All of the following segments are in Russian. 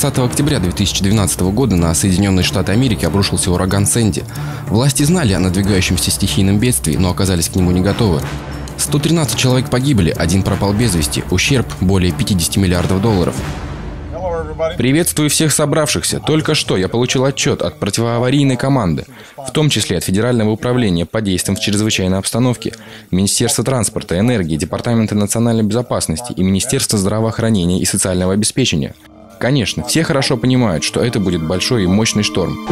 30 октября 2012 года на Соединенные Штаты Америки обрушился ураган Сэнди. Власти знали о надвигающемся стихийном бедствии, но оказались к нему не готовы. 113 человек погибли, один пропал без вести, ущерб более 50 миллиардов долларов. Приветствую всех собравшихся. Только что я получил отчет от противоаварийной команды, в том числе от Федерального управления по действиям в чрезвычайной обстановке, Министерства транспорта, энергии, Департамента национальной безопасности и Министерства здравоохранения и социального обеспечения. Конечно, все хорошо понимают, что это будет большой и мощный шторм.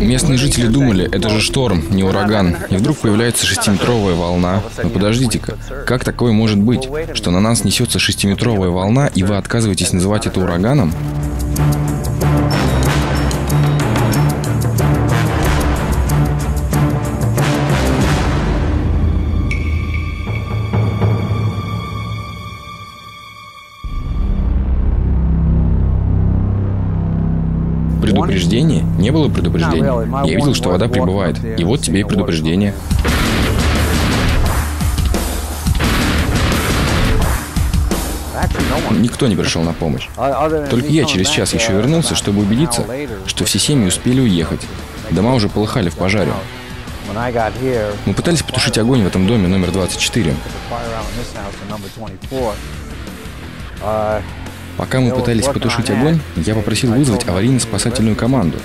Местные жители думали, это же шторм, не ураган. И вдруг появляется 6-метровая волна. Но подождите-ка, как такое может быть, что на нас несется 6-метровая волна, и вы отказываетесь называть это ураганом? Предупреждение? Не было предупреждения. Я видел, что вода прибывает. И вот тебе и предупреждение. Никто не пришел на помощь. Только я через час еще вернулся, чтобы убедиться, что все семьи успели уехать. Дома уже полыхали в пожаре. Мы пытались потушить огонь в этом доме номер 24. Пока мы пытались потушить огонь, я попросил вызвать аварийно-спасательную команду,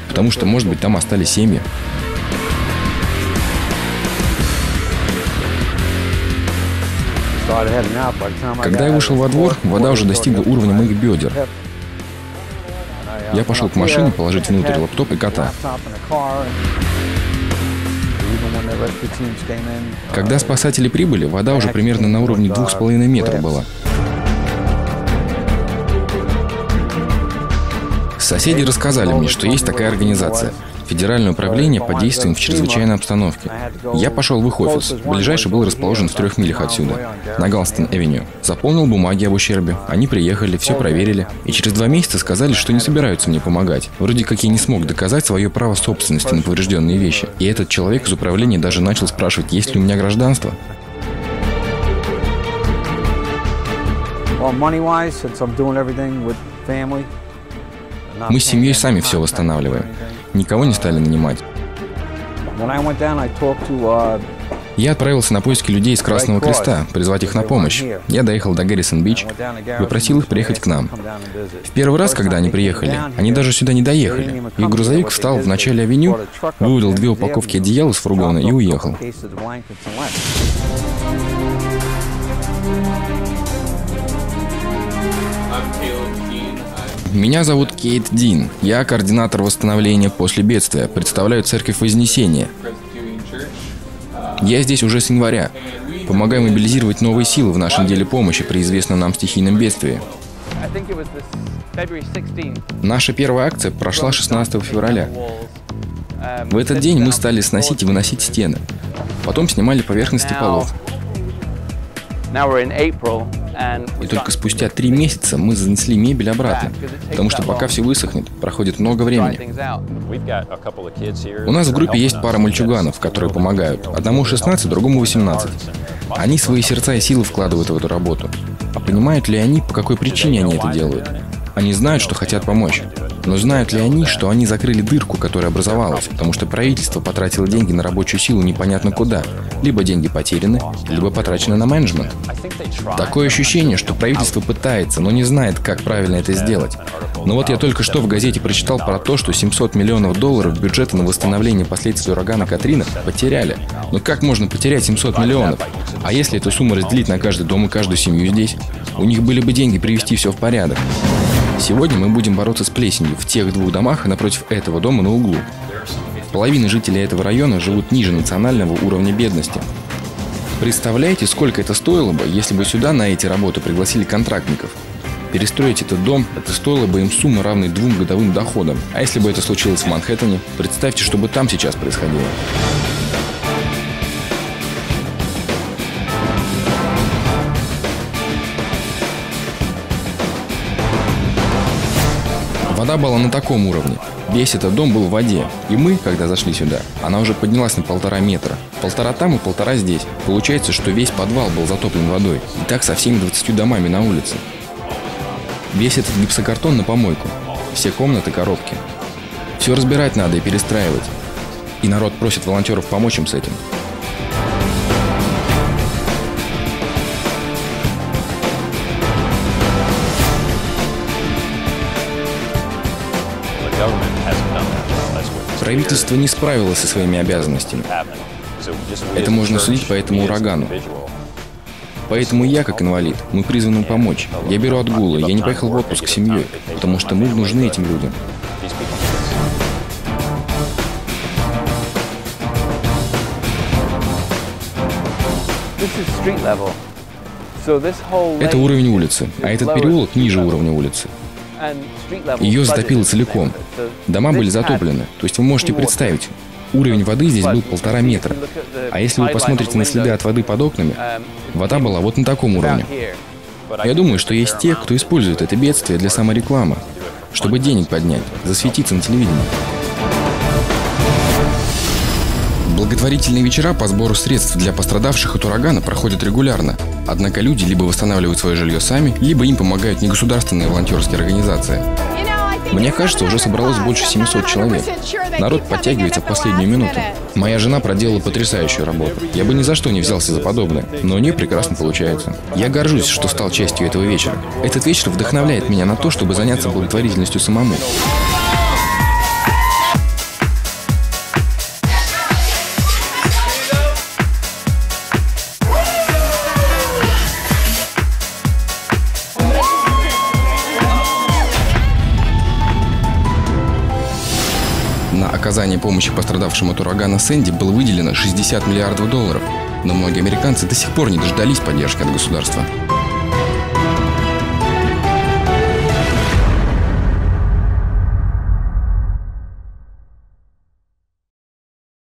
потому что, может быть, там остались семьи. Когда я вышел во двор, вода уже достигла уровня моих бедер. Я пошел к машине положить внутрь лаптоп и кота. Когда спасатели прибыли, вода уже примерно на уровне 2,5 метров была. Соседи рассказали мне, что есть такая организация – Федеральное управление по действиям в чрезвычайной обстановке. Я пошел в их офис. Ближайший был расположен в 3 милях отсюда, на Галстон-авеню. Заполнил бумаги об ущербе. Они приехали, все проверили. И через 2 месяца сказали, что не собираются мне помогать. Вроде как я не смог доказать свое право собственности на поврежденные вещи. И этот человек из управления даже начал спрашивать, есть ли у меня гражданство. Мы с семьей сами все восстанавливаем. Никого не стали нанимать. Я отправился на поиски людей из Красного Креста, призвать их на помощь. Я доехал до Гаррисон-Бич, попросил их приехать к нам. В первый раз, когда они приехали, они даже сюда не доехали. Их грузовик встал в начале авеню, вывалил 2 упаковки одеял из фургона и уехал. Меня зовут Кейт Дин. Я координатор восстановления после бедствия. Представляю Церковь Вознесения. Я здесь уже с января. Помогаю мобилизировать новые силы в нашем деле помощи при известном нам стихийном бедствии. Наша первая акция прошла 16 февраля. В этот день мы стали сносить и выносить стены. Потом снимали поверхности полов. И только спустя 3 месяца мы занесли мебель обратно, потому что пока все высохнет, проходит много времени. У нас в группе есть пара мальчуганов, которые помогают. Одному 16, другому 18. Они свои сердца и силы вкладывают в эту работу. А понимают ли они, по какой причине они это делают? Они знают, что хотят помочь. Но знают ли они, что они закрыли дырку, которая образовалась, потому что правительство потратило деньги на рабочую силу непонятно куда. Либо деньги потеряны, либо потрачены на менеджмент. Такое ощущение, что правительство пытается, но не знает, как правильно это сделать. Но вот я только что в газете прочитал про то, что 700 миллионов долларов бюджета на восстановление последствий урагана Катрина потеряли. Но как можно потерять 700 миллионов? А если эту сумму разделить на каждый дом и каждую семью здесь? У них были бы деньги привести все в порядок. Сегодня мы будем бороться с плесенью в тех 2 домах напротив этого дома на углу. Половина жителей этого района живут ниже национального уровня бедности. Представляете, сколько это стоило бы, если бы сюда на эти работы пригласили контрактников? Перестроить этот дом, это стоило бы им суммы, равной 2 годовым доходам. А если бы это случилось в Манхэттене, представьте, что бы там сейчас происходило. Вода была на таком уровне. Весь этот дом был в воде. И мы, когда зашли сюда, она уже поднялась на 1,5 метра. 1,5 там и 1,5 здесь. Получается, что весь подвал был затоплен водой. И так со всеми 20 домами на улице. Весь этот гипсокартон на помойку. Все комнаты, коробки. Все разбирать надо и перестраивать. И народ просит волонтеров помочь им с этим. Правительство не справилось со своими обязанностями. Это можно судить по этому урагану. Поэтому я, как инвалид, мы призваны помочь. Я беру отгулы, я не поехал в отпуск с семьей, потому что мы нужны этим людям. Это уровень улицы, а этот переулок ниже уровня улицы. Ее затопило целиком. Дома были затоплены. То есть вы можете представить, уровень воды здесь был 1,5 метра. А если вы посмотрите на следы от воды под окнами, вода была вот на таком уровне. Я думаю, что есть те, кто использует это бедствие для саморекламы, чтобы денег поднять, засветиться на телевидении. Благотворительные вечера по сбору средств для пострадавших от урагана проходят регулярно. Однако люди либо восстанавливают свое жилье сами, либо им помогают негосударственные волонтерские организации. Мне кажется, уже собралось больше 700 человек. Народ подтягивается в последнюю минуту. Моя жена проделала потрясающую работу. Я бы ни за что не взялся за подобное, но у нее прекрасно получается. Я горжусь, что стал частью этого вечера. Этот вечер вдохновляет меня на то, чтобы заняться благотворительностью самому. На оказание помощи пострадавшим от урагана Сэнди было выделено $60 миллиардов. Но многие американцы до сих пор не дождались поддержки от государства.